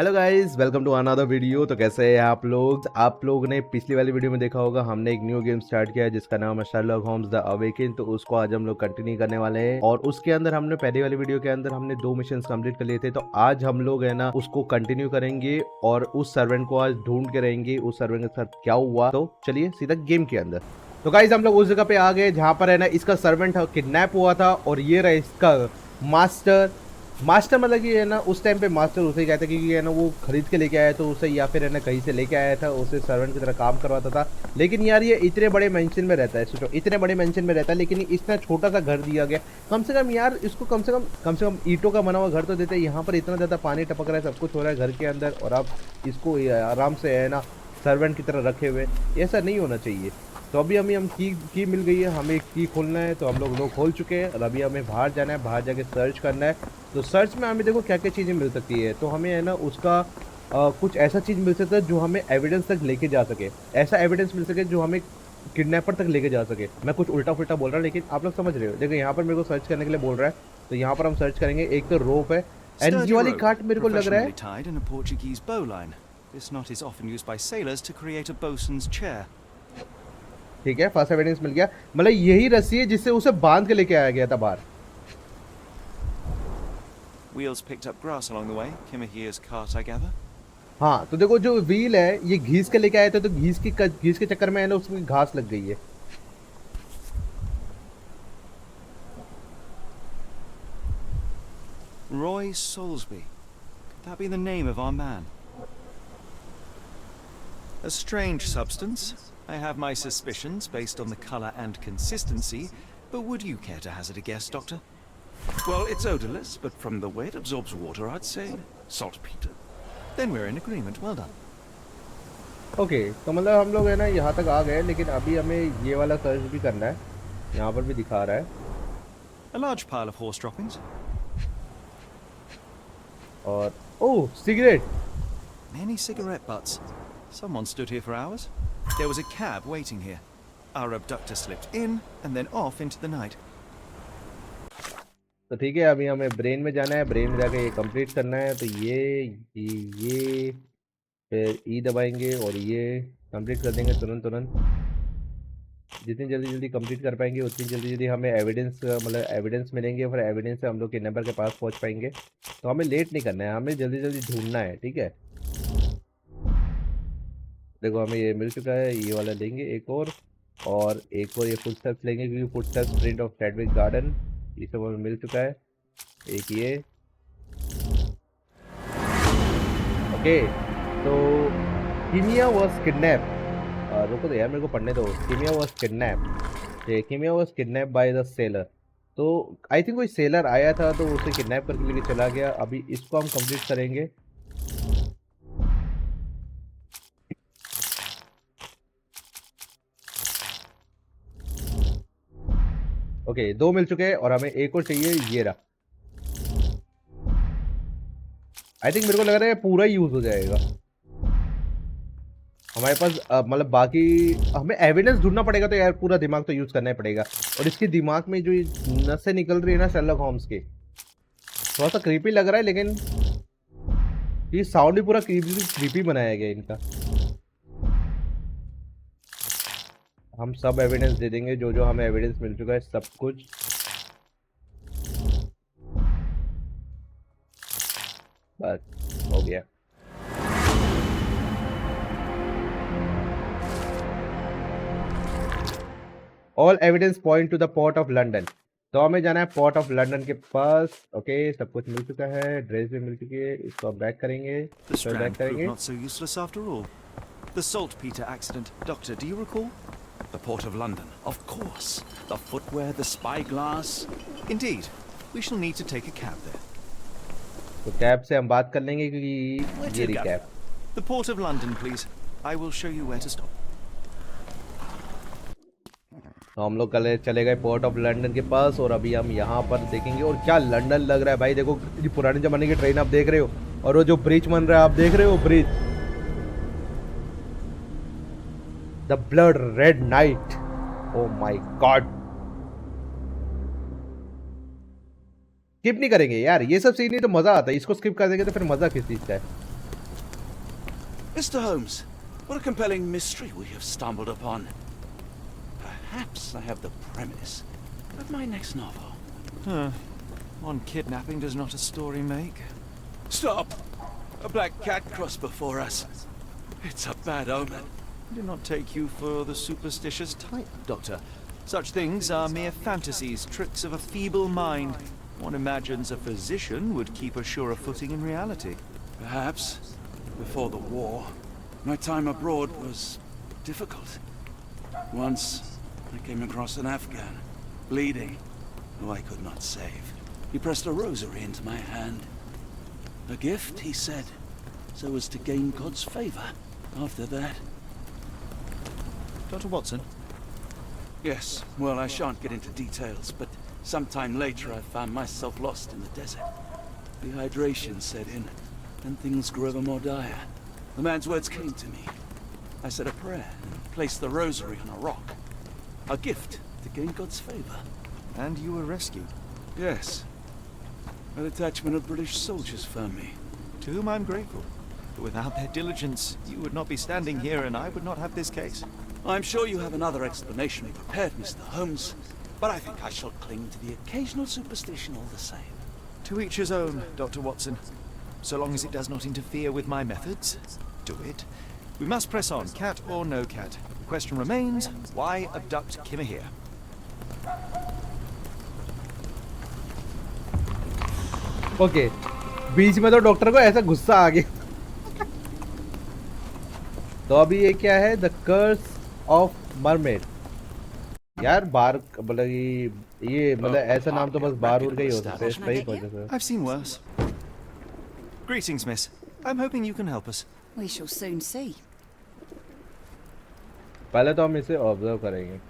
Hello guys, welcome to another video. तो कैसे हैं आप लोग? आप लोग ने पिछली वाली वीडियो में देखा होगा, हमने एक न्यू गेम स्टार्ट किया है जिसका नाम है शर्लॉक होम्स द अवेकन। तो उसको आज हम लोग कंटिन्यू करने वाले हैं और उसके अंदर हमने पहली वाली वीडियो के अंदर हमने 2 मिशंस कंप्लीट कर लिए थे। तो आज हम लोग है ना उसको कंटिन्यू करेंगे और उस सर्वेंट को आज ढूंढ के रहेंगे उस सर्वेंट के साथ क्या हुआ। तो चलिए सीधा गेम के अंदर। तो गाइस हम लोग उस जगह पे आ गए जहाँ पर है ना इसका सर्वेंट किडनैप हुआ था और ये रहा इसका मास्टर मतलब कि है ना उस टाइम पे मास्टर उसे कहते क्योंकि है ना वो खरीद के लेके आया तो उसे या फिर है ना कहीं से लेके आया था, उसे सर्वेंट की तरह काम करवाता था। लेकिन यार ये इतने बड़े मेंशन में रहता है, सोचो इतने बड़े मेंशन में रहता है लेकिन इतना छोटा सा घर दिया गया। कम से कम यार इसको कम से कम ईंटों का बना हुआ घर तो देते। यहाँ पर इतना ज़्यादा पानी टपक रहा है, सब कुछ हो रहा है घर के अंदर और आप इसको आराम से है ना सर्वेंट की तरह रखे हुए। ऐसा नहीं होना चाहिए। तो अभी हम की मिल गई है, हमें की खोलना है तो हम लोग खोल चुके हैं और अभी हमें बाहर जाना है, बाहर जाके सर्च करना है। तो सर्च में हमें देखो क्या क्या चीज़ें मिल सकती है। तो हमें है ना उसका कुछ ऐसा चीज़ मिल सकता है जो हमें एविडेंस तक लेके जा सके, ऐसा एविडेंस मिल सके जो हमें किडनैपर तक लेके जा सके। मैं कुछ उल्टा फुल्टा बोल रहा हूँ लेकिन आप लोग समझ रहे हो। देखो यहाँ पर मेरे को सर्च करने के लिए बोल रहा है तो यहाँ पर हम सर्च करेंगे। एक तो रोप है एंड ये वाली काट मेरे को लग रहा है This knot is often used by sailors to create a bosun's chair. ठीक है, फर्स्ट एविडेंस मिल गया। मतलब यही रस्सी है जिससे उसे बांध के लेके आया गया था बाहर। Wheels picked up grass along the way. Kimahir's cart, I gather. हाँ तो देखो जो व्हील है ये घीस के लेके आए थे तो घीस के चक्कर में है ना उसमें घास लग गई है। Roy Soulsby. Could that be the name of our man? A strange substance. I have my suspicions based on the color and consistency, but would you care to hazard a guess, Doctor? Well, it's odorless, but from the way it absorbs water, I'd say saltpeter. Then we're in agreement. Well done. Okay तो मतलब हम लोग है ना यहाँ तक आ गए लेकिन अभी हमें ये वाला सर्च भी करना है। यहाँ पर भी दिखा रहा है A large pile of horse droppings. और ओह cigarette. Many cigarette butts. Someone stood here for hours. There was a cab waiting here. Our abductor slipped in and then off into the night. तो ठीक है अभी हमें brain में जाना है, brain में जाके ये कंप्लीट करना है। तो ये फिर ई दबाएंगे और ये कंप्लीट कर देंगे तुरंत। जितनी जल्दी कंप्लीट कर पाएंगे उतनी जल्दी हमें एविडेंस मिलेंगे, फिर एविडेंस से हम लोग किडनैपर के पास पहुंच पाएंगे। तो हमें लेट नहीं करना है, हमें जल्दी ढूंढना है। ठीक है देखो हमें ये मिल चुका है, ये वाला लेंगे एक और एक और ये फुटस्टेप्स लेंगे क्योंकि फुटस्टेप्स प्रिंट ऑफ टैडविक गार्डन ये सब हमें मिल चुका है। एक ये ओके। तो कीमिया वॉज किडनैप, रुको तो यार मेरे को पढ़ने दो। Kimia was kidnap by the sailor. तो आई थिंक कोई सेलर आया था तो उसे किडनैप करके लेके चला गया। अभी इसको हम कंप्लीट करेंगे। ओके 2 मिल चुके हैं और हमें एक और चाहिए, ये रहा। आई थिंक मेरे को लग रहा है पूरा यूज हो जाएगा हमारे पास। मतलब बाकी हमें एविडेंस ढूंढना पड़ेगा तो यार पूरा दिमाग तो यूज करना ही पड़ेगा। और इसके दिमाग में जो नसें निकल रही है ना शर्लॉक होम्स के, थोड़ा सा क्रीपी लग रहा है लेकिन ये साउंड भी पूरा क्रीपी बनाया गया इनका। हम सब एविडेंस दे देंगे जो हमें एविडेंस मिल चुका है सब कुछ। बस हो गया। All evidence point two the port of London. तो हमें जाना है पोर्ट ऑफ लंदन के पास। ओके सब कुछ मिल चुका है, ड्रेस भी मिल चुकी है। इसको हम बैक करेंगे, बैक करेंगे। Not so useless after all. The saltpeter accident, Doctor, do you recall? The port of London, of course. The footwear, the spyglass. Indeed, we shall need to take a cab there. तो cab से हम बात कर लेंगे क्योंकि ये रही cab. The port of London, please. I will show you where to stop. तो हम लोग कल चले गए पोर्ट ऑफ लंदन के पास और अभी हम यहाँ पर देखेंगे। और क्या लंदन लग रहा है भाई, देखो पुराने जमाने की ट्रेन आप देख रहे हो और वो जो ब्रिज बन रहा है आप देख रहे हो, bridge the blood red night. Oh my God, skip नहीं करेंगे यार, ये सब सीन नहीं तो मजा आता है। इसको स्किप कर देंगे तो फिर मजा किस चीज का है। Mr. Holmes, what a compelling mystery we have stumbled upon. Perhaps I have the premise of my next novel. One kidnapping does not a story make. Stop! A black cat crossed before us. It's a bad omen. I do not take you for the superstitious type, Doctor. Such things are mere fantasies, tricks of a feeble mind. One imagines a physician would keep a surer footing in reality. Perhaps. Before the war, my time abroad was difficult. Once, I came across an Afghan, bleeding, who I could not save. He pressed a rosary into my hand. A gift, he said, so as to gain God's favor after that. Dr. Watson? Yes, well, I shan't get into details, but sometime later I found myself lost in the desert. Dehydration set in, and things grew ever more dire. The man's words came to me. I said a prayer and placed the rosary on a rock. A gift to gain God's favor. And you were rescued? Yes. A detachment of British soldiers found me. To whom I'm grateful. But without their diligence, you would not be standing here and I would not have this case. I'm sure you have another explanation prepared, Mr. Holmes. But I think I shall cling to the occasional superstition all the same. To each his own, Dr. Watson. So long as it does not interfere with my methods, do it. We must press on, cat or no cat. The question remains, why abduct Kimmer here? Okay बीच में तो doctor को ऐसा गुस्सा आ गया तो अभी ये क्या है द कर्स ऑफ मरमेड यार बार मतलब ये मतलब ऐसा नाम तो बस बारूर का ही हो सकता है सही वजह से I've seen worse. Greetings, miss. I'm hoping you can help us. We shall soon see. पहले तो हम इसे ऑब्जर्व करेंगे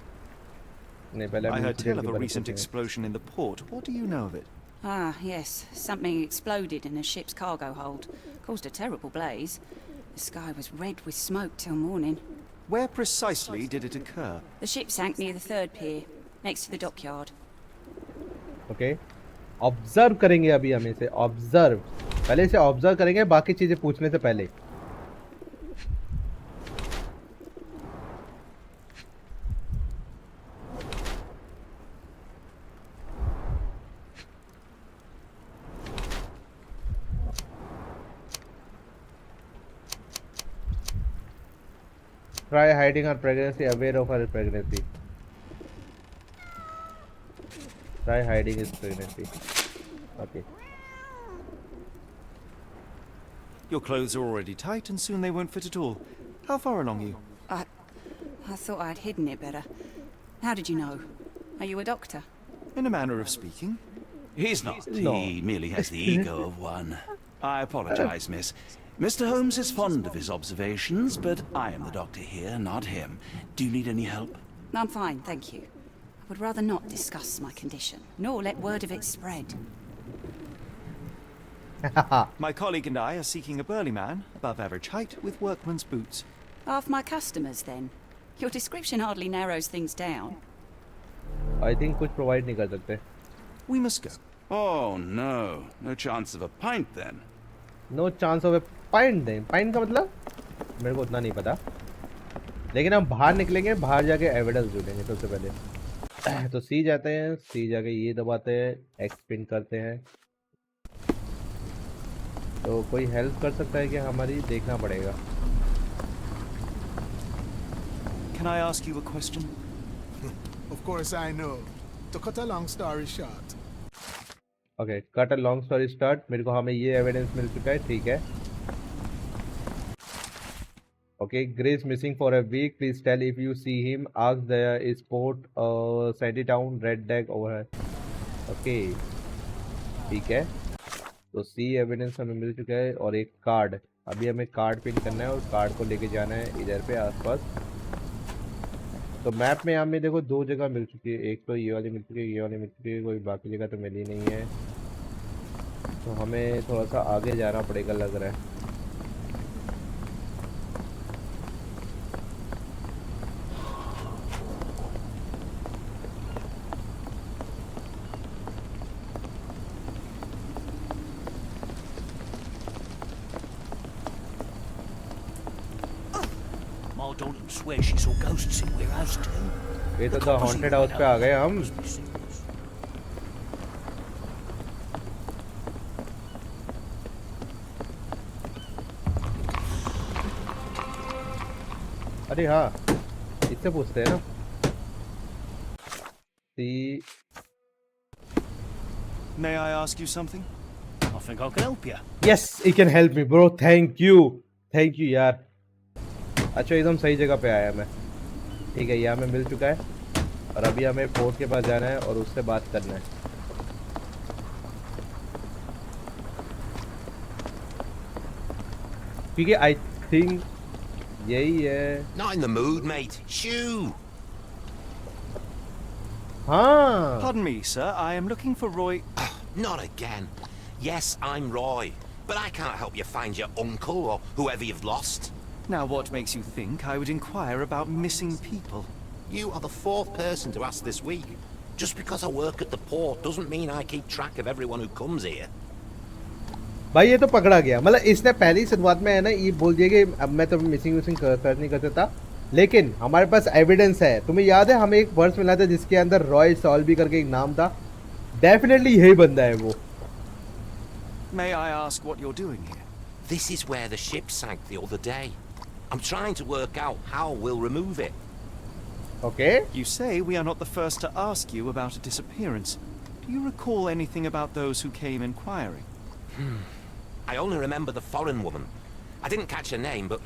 नहीं पहले I heard tell of a recent explosion in the port. What do you know of it? Ah, yes. Something exploded in a ship's cargo hold. Caused a terrible blaze. The sky was red with smoke till morning. Where precisely did it occur? The ship sank near the third pier, next to the dockyard. Okay observe करेंगे अभी हम इसे observe पहले इसे observe करेंगे बाकी चीजें पूछने से पहले Try hiding her pregnancy, aware of her pregnancy. Try hiding his pregnancy. Okay. Your clothes are already tight and soon they won't fit at all. How far along are you? I thought I'd hidden it better. How did you know? Are you a doctor? In a manner of speaking. He's not. No. He merely has the ego of one. I apologize, miss. Mr. Holmes is fond of his observations, but I am the doctor here, not him. Do you need any help? I'm fine, thank you. I would rather not discuss my condition, nor let word of it spread. My colleague and I are seeking a burly man, above average height, with workman's boots. Half my customers, then. Your description hardly narrows things down. I think कुछ provide नहीं कर सकते. We must go. Oh no, no chance of a pint then. No chance of a pint then. Pint का मतलब मेरे को उतना नहीं पता. लेकिन हम बाहर निकलेंगे बाहर जाके एविडेंस ढूंढेंगे सबसे पहले. तो सी जाते हैं सी जाके ये दबाते हैं एक्स पिन करते हैं. तो कोई हेल्प कर सकता है कि हमारी देखना पड़ेगा. Can I ask you a question? Of course I know. To cut a long story short. Okay cut a long story start. मेरे को हमें ये एविडेंस मिल चुका है ठीक है. Okay Grace missing for a week. Please tell if you see him. Ask the sport Sandy town red dog over है. Okay ठीक है. तो सी एविडेंस हमें मिल चुका है और एक कार्ड. अभी हमें कार्ड पिन करना है और कार्ड को लेके जाना है इधर पे आसपास. तो मैप में हमें देखो दो जगह मिल चुकी है. एक तो ये वाली मिल चुकी है ये वाली मिल चुकी है. कोई बाकी जगह तो मिली नहीं है. तो हमें थोड़ा सा आगे जाना पड़ेगा लग रहा है. Dalton swears she saw ghosts in warehouse too. ये तो द हॉन्टेड हाउस पे आ गए हम. अरे हाँ, इससे पूछते हैं ना. May I ask you something? I think I can help you. Yes, he can help me, bro. Thank you यार. अच्छा, एकदम सही जगह पे आया मैं. ठीक है, ये हमें मिल चुका है और अभी हमें फोर्ट के पास जाना है और उससे बात करना है. ठीक है, आई थिंक यही है. Not in the mood, mate. Shoo! हाँ. Pardon me, sir. I am looking for Roy. Not again. Yes, I'm Roy, but I can't help you find your uncle or whoever you've lost. Now, what makes you think I would inquire about missing people? You are the fourth person to ask this week. Just because I work at the port doesn't mean I keep track of everyone who comes here. भाई ये तो पकड़ा गया. मतलब इसने पहली शुरुआत में है ना ये बोल दिया कि अब मैं तो मिसिंग सर्च नहीं करता था, लेकिन हमारे पास एविडेंस है. तुम्हें याद है हमें एक पर्स मिला था जिसके अंदर रॉय सॉल्बी करके एक नाम था. डेफिनेटली यही बंदा है वो. May I ask what you're doing here? This is where the ship sank the other day. I'm trying to work out how we'll remove it. Okay. You say we are not the first to ask you about a disappearance. Do you recall anything about those who came inquiring? I only remember the foreign woman. I didn't catch her name, but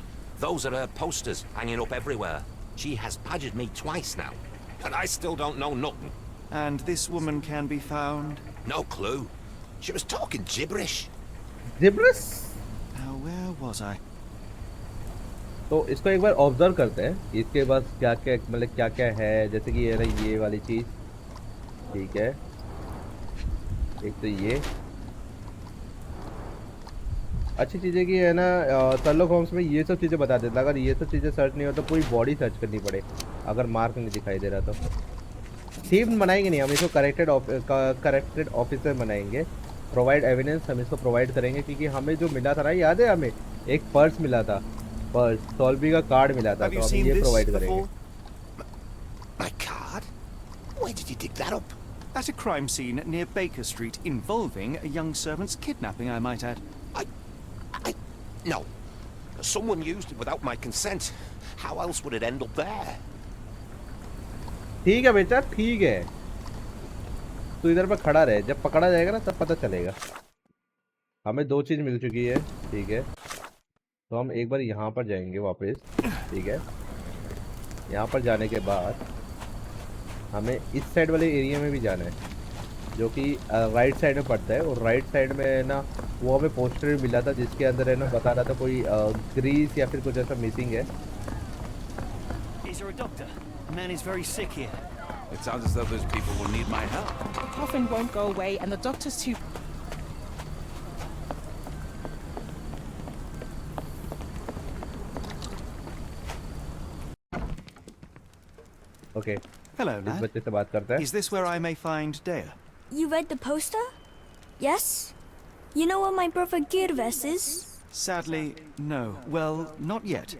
those are her posters hanging up everywhere. She has badgered me twice now, and I still don't know nothing. And this woman can be found? No clue. She was talking gibberish. Gibberish? Now, where was I? तो इसको एक बार observe करते हैं. इसके पास क्या क्या मतलब क्या क्या है. जैसे कि ये रही ये वाली चीज. ठीक है, एक तो ये अच्छी चीज़ें की है ना. शर्लॉक होम्स में ये सब चीज़ें बता देता. अगर ये सब चीज़ें सर्च नहीं हो तो पूरी बॉडी सर्च करनी पड़े. अगर मार्क नहीं दिखाई दे रहा तो थीम बनाएंगे नहीं हम इसको. करेक्टेड ऑफिसर बनाएंगे. प्रोवाइड एविडेंस हम इसको प्रोवाइड करेंगे क्योंकि हमें जो मिला था ना, याद है हमें एक पर्स मिला था. पर्स सॉल्वी का कार्ड मिला था, तो हम ये प्रोवाइड करेंगे. My card? Where did you dig that up? At a crime scene near Baker Street involving a young servant's kidnapping, I might add. No. Someone used it without my consent. How else would it end up there? ठीक है बेटा, ठीक है. तू इधर पे खड़ा रहे. जब पकड़ा जाएगा ना तब पता चलेगा. हमें दो चीज़ मिल चुकी है. ठीक है, तो हम एक बार यहाँ पर जाएंगे वापस. ठीक है, यहाँ पर जाने के बाद हमें इस साइड वाले एरिया में भी जाना है जो कि राइट साइड में पड़ता है. और राइट साइड में है ना वो हमें पोस्टर मिला था जिसके अंदर है ना बता रहा था कोई ग्रीस या फिर कुछ ऐसा मिसिंग है. Is there a doctor? The man is very sick here. It sounds as though those people will need my help. The coffin won't go away and the doctor's too... okay, Hello, इस lad. बच्चे से बात करता है. Is this where I may find Dea? You read the poster? Yes? You know where my brother Girves is? Sadly, no. Well, not yet.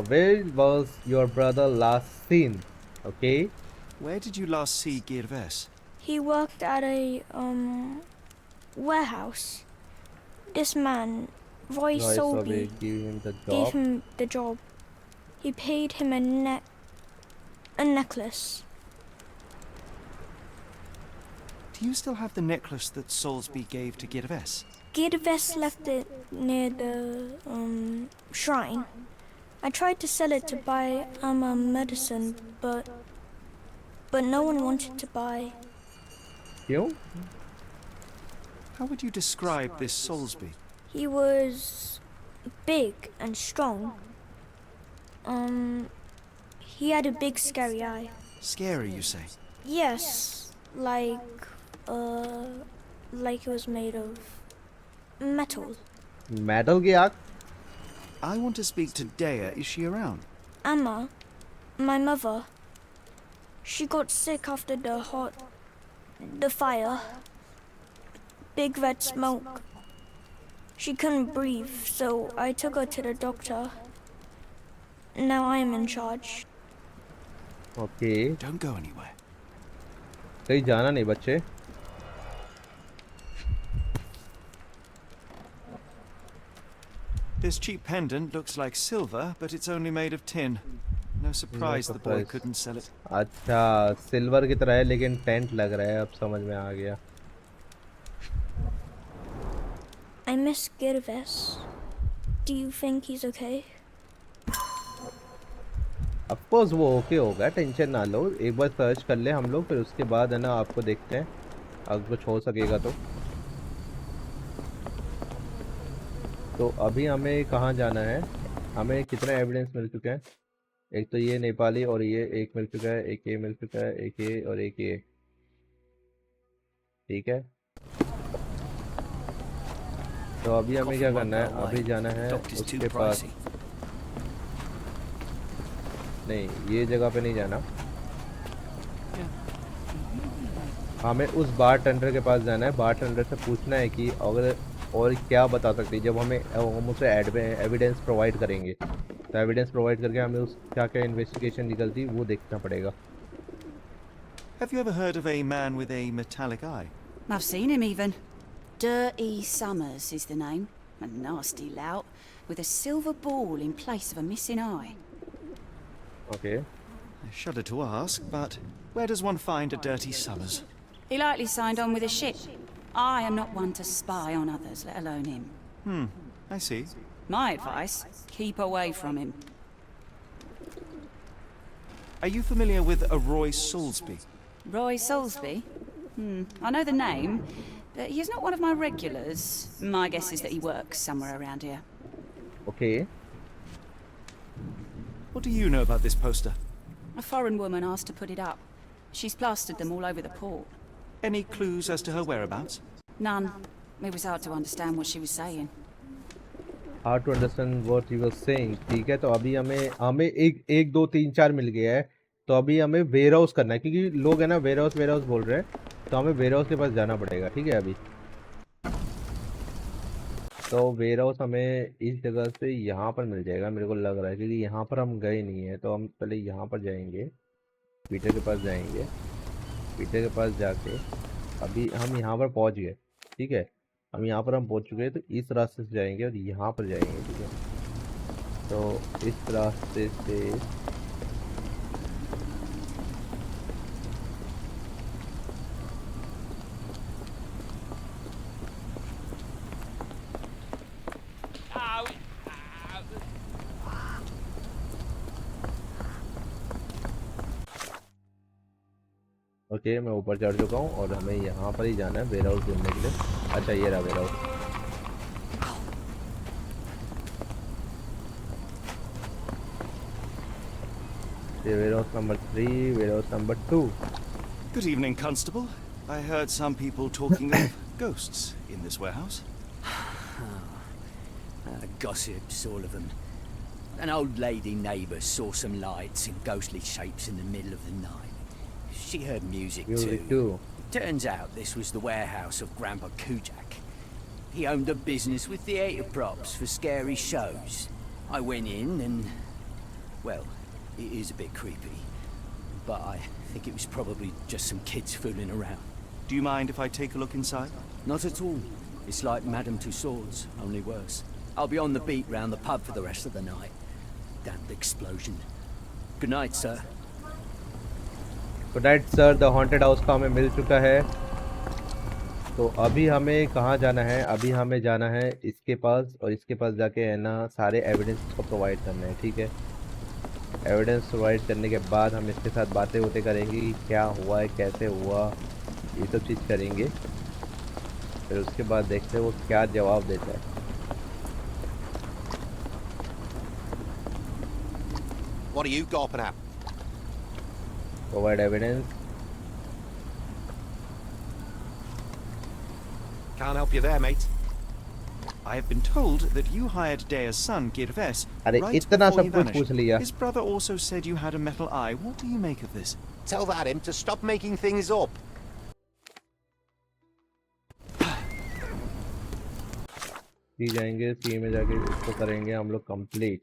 Where was your brother last seen? Okay. Where did you last see Girves? He worked at a warehouse. This man, Roy Solby, gave him the gave job. him the job. He paid him a necklace. Do you still have the necklace that Soulsby gave to Girves? Girves left it near the shrine. I tried to sell it to buy medicine, but no one wanted to buy. क्यों? How would you describe this Soulsby? He was big and strong. He had a big scary eye. Scary, you say? Yes, like it was made of metal. Metal की आग. I want to speak to Dea. Is she around? Emma, my mother, she got sick after the fire. Big red smoke. She couldn't breathe, so I took her to the doctor. now I am in charge. Okay, Don't go anywhere. कहीं जाना नहीं बच्चे। This cheap pendant looks like silver, but it's only made of tin. No surprise the boy surprise. couldn't sell it. अच्छा, silver की तरह है लेकिन tent लग रहा है, अब समझ में आ गया। I miss Girves. Do you think he's okay? Of course वो ओके होगा, टेंशन ना लो। एक बार सर्च कर ले हम लोग, फिर उसके बाद है ना आपको देखते हैं अगर कुछ हो सकेगा तो अभी हमें कहाँ जाना है? हमें कितना एविडेंस मिल चुका है? एक तो ये नेपाली और ये एक मिल चुका है, एक ये मिल चुका है, एक ये और एक ये। ठीक है, तो अभी हमें क्या करना है? अभी जाना है उसके पास। नहीं, ये जगह पे नहीं जाना, हमें उस बार टेंडर के पास जाना है। बार टेंडर से पूछना है कि अगर और क्या बता सकती है, जब हम उसे एविडेंस प्रोवाइड करेंगे तो एविडेंस प्रोवाइड करके हमें उस क्या क्या इन्वेस्टिगेशन निकलती वो देखना पड़ेगा। Have you ever heard of a man with a metallic eye? I've seen him even. Dirty Summers is the name. A nasty lout with a silver ball in place of a missing eye. Okay. I shudder to ask, but where does one find a Dirty Summers? He likely signed on with a ship. I am not one to spy on others, let alone him. I see. My advice, keep away from him. Are you familiar with a Roy Soulsby? Roy Soulsby? I know the name, but he is not one of my regulars. My guess is that he works somewhere around here. Okay. What do you know about this poster? A foreign woman asked to put it up. She's plastered them all over the port. Any clues as to her whereabouts? None. It was hard to understand what she was saying. Hard to understand what you were saying. ठीक है, तो अभी हमें एक दो तीन चार मिल गया है। तो अभी हमें वेयर हाउस करना है, क्योंकि लोग है ना वेयर हाउस बोल रहे हैं, तो हमें वेयर हाउस के पास जाना पड़ेगा। ठीक है, अभी तो वेयर हाउस हमें इस जगह से यहाँ पर मिल जाएगा मेरे को लग रहा है, क्योंकि यहाँ पर हम गए नहीं है। तो हम पहले यहाँ पर जाएंगे, पीटर के पास जाएंगे। पीटर के पास जाके अभी हम यहाँ पर पहुँच गए। ठीक है, हम यहाँ पर पहुँच चुके हैं, तो इस रास्ते से जाएंगे और यहाँ पर जाएंगे। ठीक है, तो इस रास्ते से ओके, मैं ऊपर चढ़ चुका हूँ और हमें यहाँ पर ही जाना है वेयर हाउस ढूंढने के लिए। अच्छा, ये रहा वेयर हाउस। ये warehouse number 3, warehouse number 2। Good evening, Constable. I heard some people talking of ghosts in this warehouse. Gossips, all of them. An old lady neighbour saw some lights and ghostly shapes in the middle of the night. She heard music too. Turns out this was the warehouse of Grandpa Kujak. He owned a business with theatre props for scary shows. I went in and, well, it is a bit creepy, but I think it was probably just some kids fooling around. Do you mind if I take a look inside? Not at all. It's like Madame Tussauds, only worse. I'll be on the beat round the pub for the rest of the night. Damned explosion. Good night, sir. Good night sir. The haunted house का हमें मिल चुका है। तो अभी हमें कहाँ जाना है? अभी हमें जाना है इसके पास, और इसके पास जाके है ना सारे एविडेंस को प्रोवाइड करना है। ठीक है, एविडेंस प्रोवाइड करने के बाद हम इसके साथ बातें होते करेंगे कि क्या हुआ है, कैसे हुआ, ये सब चीज़ करेंगे। फिर उसके बाद देखते हैं वो क्या जवाब देता है। What are you gawping at? Provide evidence. Can't help you there, mate. I have been told that you hired Dea's son, Girves, अरे right इतना before सब he कुछ vanished. पूछ लिया। His brother also said you had a metal eye. What do you make of this? Tell that him to stop making things up. सी जाएंगे, सी में जाके इसको करेंगे हम लोग complete.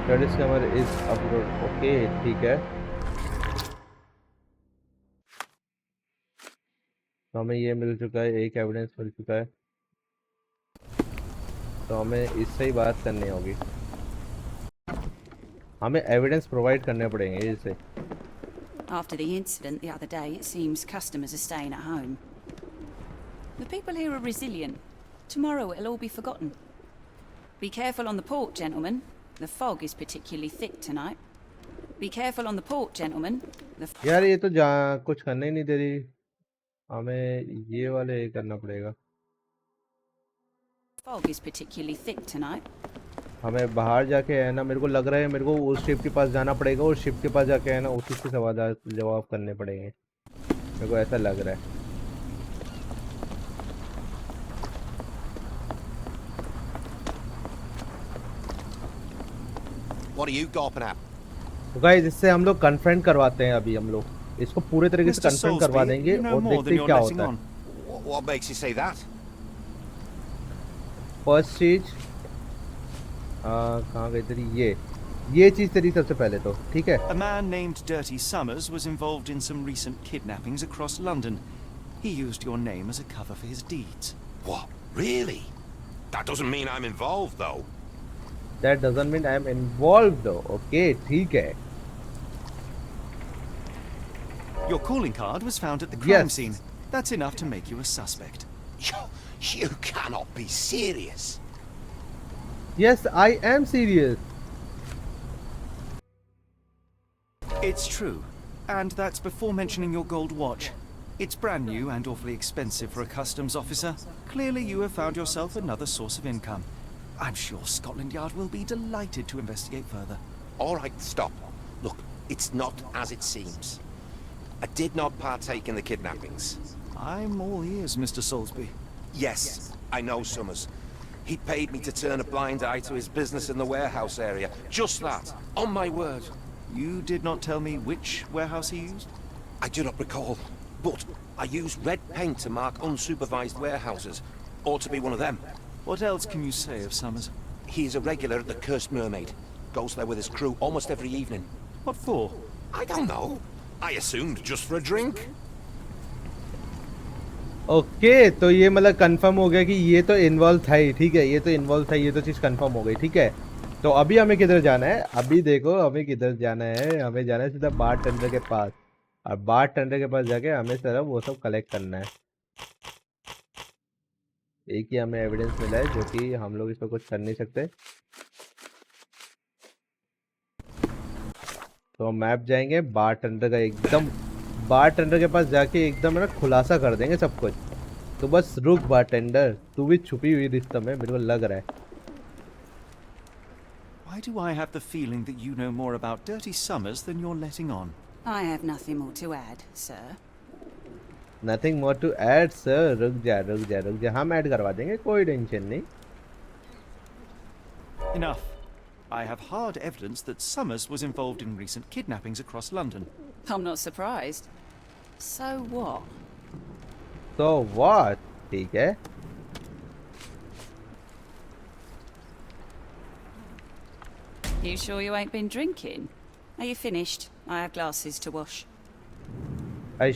Study scammer is upload. Okay ठीक है, तो हमें ये मिल चुका है, एक एविडेंस मिल चुका है, तो हमें इससे ही बात करनी होगी, हमें एविडेंस प्रोवाइड करने पड़ेंगे इसे। After the incident the other day, it seems customers are staying at home. The people here are resilient. Tomorrow it'll all be forgotten. Be careful on the port, gentlemen. The fog is particularly thick tonight. Be careful on the port, gentlemen. यार ये तो कुछ करने ही नहीं दे रही, हमें ये वाले करना पड़ेगा। Fog is particularly thick tonight. हमें बाहर जाके है ना, मेरे को लग रहा है मेरे को उस शिप के पास जाना पड़ेगा, और शिप के पास जाके है ना उसी से सवाल जवाब करने पड़ेंगे, मेरे को ऐसा लग रहा है। What are you gawping at? तो गाइस इससे हम लोग कन्फ्रंट करवाते हैं, अभी हम लोग इसको पूरे तरीके से कन्फ्रंट करवा देंगे और देखते हैं क्या होता है। What makes you say that? First चीज कहाँ गई तेरी ये चीज तेरी सबसे पहले तो ठीक है। A man named Dirty Summers was involved in some recent kidnappings across London. He used your name as a cover for his deeds. What? Really? That doesn't mean I'm involved, though. That doesn't mean I'm involved though. Okay, ठीक है। Your calling card was found at the crime scene. That's enough to make you a suspect. You cannot be serious. Yes, I am serious. It's true. And that's before mentioning your gold watch. It's brand new and awfully expensive for a customs officer. Clearly you have found yourself another source of income. I'm sure Scotland Yard will be delighted to investigate further. All right, stop. Look, it's not as it seems. I did not partake in the kidnappings. I'm all ears, Mr. Soulsby. Yes, I know Summers. He paid me to turn a blind eye to his business in the warehouse area. Just that, on my word. You did not tell me which warehouse he used? I do not recall, but I used red paint to mark unsupervised warehouses. Ought to be one of them. What else can you say of Summers? He is a regular at the Cursed Mermaid. Goes there with his crew almost every evening. What for? I don't know. I assumed just for a drink. Okay तो ये मतलब confirm हो गया कि ये तो involve था ही, ठीक है, ये तो इन्वॉल्व था, ये तो चीज़ कंफर्म हो गई, ठीक है। तो अभी हमें किधर जाना है, अभी देखो हमें किधर जाना है, हमें जाना है सीधा बार टेंडर के पास, और बार टेंडर के पास जाके हमें सारा वो सब कलेक्ट करना है। एक ही हमें एविडेंस मिला है जो कि हम लोग इस पर कुछ कर नहीं सकते, तो मैप जाएंगे बार टेंडर का, एकदम बार टेंडर के पास जाके एकदम ना खुलासा कर देंगे सब कुछ। तो बस रुक बार टेंडर, तू भी छुपी हुई रिश्ते में मेरे को लग रहा है। Why do I have the feeling that you know more about Dirty Summers than you're letting on? I have nothing more to add, sir. Nothing more to add, sir. रुक जा, हम ऐड करवा देंगे, कोई टेंशन नहीं। Enough. I have hard evidence that Summers was involved in recent kidnappings across London. I'm not surprised. So what? So what? ठीक है। You sure you ain't been drinking? Are you finished? I have glasses to wash.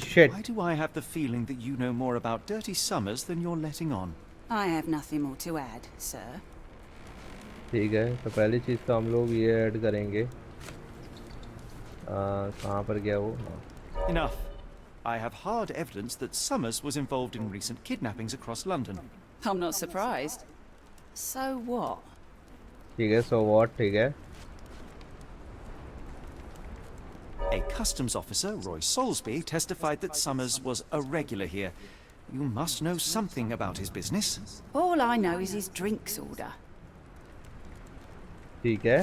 Shit. Why do I have the feeling that you know more about Dirty Summers than you're letting on? I have nothing more to add, sir. ठीक है, तो पहली चीज़ तो हम लोग ये add करेंगे, कहाँ पर गया वो? Enough. I have hard evidence that Summers was involved in recent kidnappings across London. I'm not surprised. So what? ठीक है, so what? ठीक है। A customs officer, Roy Soulsby, testified that Summers was a regular here. You must know something about his business. All I know is his drinks order. ठीक है,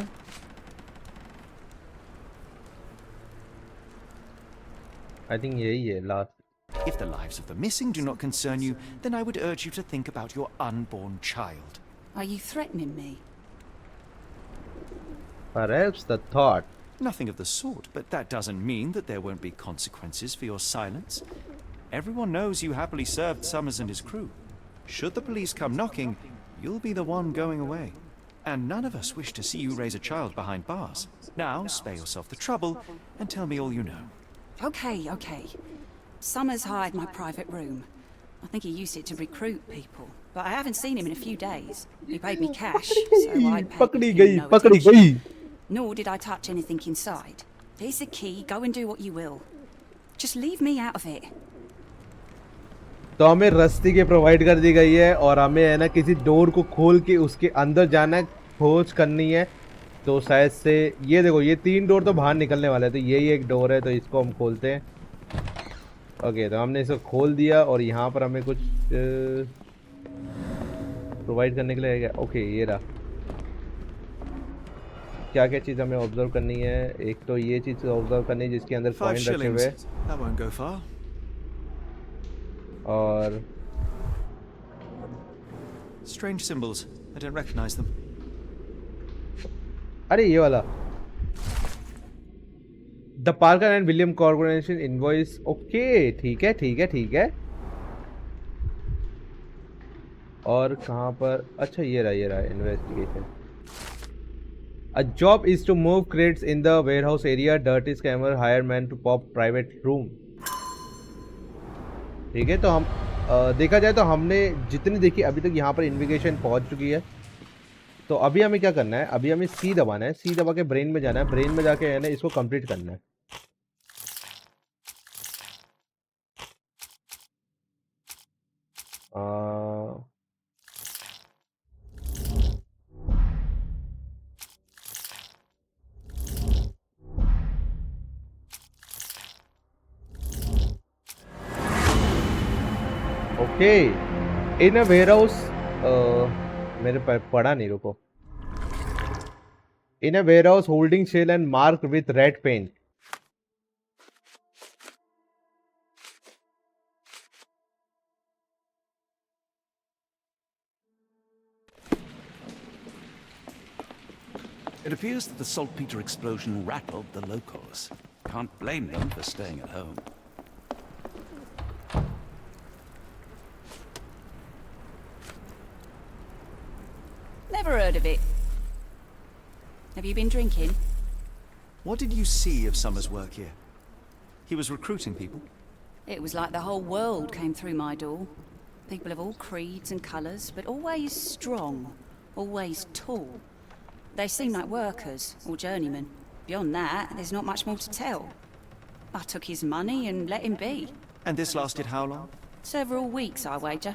I think यही है last. If the lives of the missing do not concern you, then I would urge you to think about your unborn child. Are you threatening me? Perhaps the thought. Nothing of the sort, but that doesn't mean that there won't be consequences for your silence. Everyone knows you happily served Summers and his crew. Should the police come knocking, you'll be the one going away. And none of us wish to see you raise a child behind bars. Now, spare yourself the trouble and tell me all you know. Okay. Summers hired my private room. I think he used it to recruit people, but I haven't seen him in a few days. He paid me cash, so I पकड़ी paid him गई no पकड़ी attention. गई Nor did I touch anything inside. Here's the key, go and do what you will. Just leave me out of it. तो हमें रस्सी के provide कर दी गई है और हमें है ना किसी डोर को खोल के उसके अंदर जाना है, खोज करनी है। तो शायद से ये देखो, ये 3 डोर तो बाहर निकलने वाले हैं, तो यही एक डोर है, तो इसको हम खोलते हैं। ओके, तो हमने इसको खोल दिया और यहाँ पर हमें कुछ प्रोवाइड करने के लिए है। ओके, ये रहा। क्या क्या चीज़ हमें ऑब्जर्व करनी है? एक तो ये चीज़ ऑब्जर्व करनी है जिसके अंदर 5 कॉइन रखे हुए shillings. That won't go far. और Strange symbols. I don't recognize them. अरे ये वाला the Parker and William corporation invoice. Okay, ठीक है। और कहाँ पर? अच्छा, ये रहा investigation. A job is to move crates in the warehouse area, dirty scammer hire man to pop private room. ठीक है, तो हम देखा जाए तो हमने जितनी देखी अभी तक यहाँ पर इन्वेस्टिगेशन पहुँच चुकी है। तो अभी हमें क्या करना है? अभी हमें सी दबाना है, सी दबा के ब्रेन में जाना है, ब्रेन में जाके है ना इसको कंप्लीट करना है। ओके, इन अ वेयरहाउस, मेरे पढ़ा नहीं, रुको। In a warehouse holding shell and marked with red paint. It appears that the saltpeter explosion rattled the locals. Can't blame them for staying at home. Never heard of it. Have you been drinking? What did you see of Summer's work here? He was recruiting people. It was like the whole world came through my door. People of all creeds and colours, but always strong, always tall. They seem like workers or journeymen. Beyond that, there's not much more to tell. I took his money and let him be. And this lasted how long? Several weeks, I wager.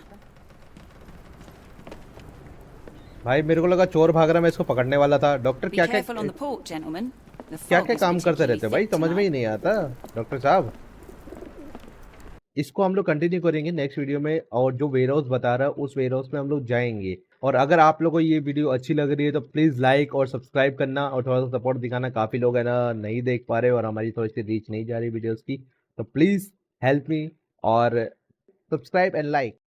भाई मेरे को लगा चोर भाग रहा, मैं इसको पकड़ने वाला था। डॉक्टर Be क्या careful on the porch, gentlemen. The क्या fog क्या is काम करते particularly रहते भाई, thick समझ में ही tonight. नहीं आता डॉक्टर साहब। इसको हम लोग कंटिन्यू करेंगे नेक्स्ट वीडियो में, और जो वेयरहाउस बता रहा है उस वेयरहाउस में हम लोग जाएंगे। और अगर आप लोगों को ये वीडियो अच्छी लग रही है तो प्लीज़ लाइक और सब्सक्राइब करना और थोड़ा सा सपोर्ट दिखाना। काफ़ी लोग है ना नहीं देख पा रहे और हमारी थोड़ी सी रीच नहीं जा रही वीडियोज़ की, तो प्लीज़ हेल्प मी और सब्सक्राइब एंड लाइक।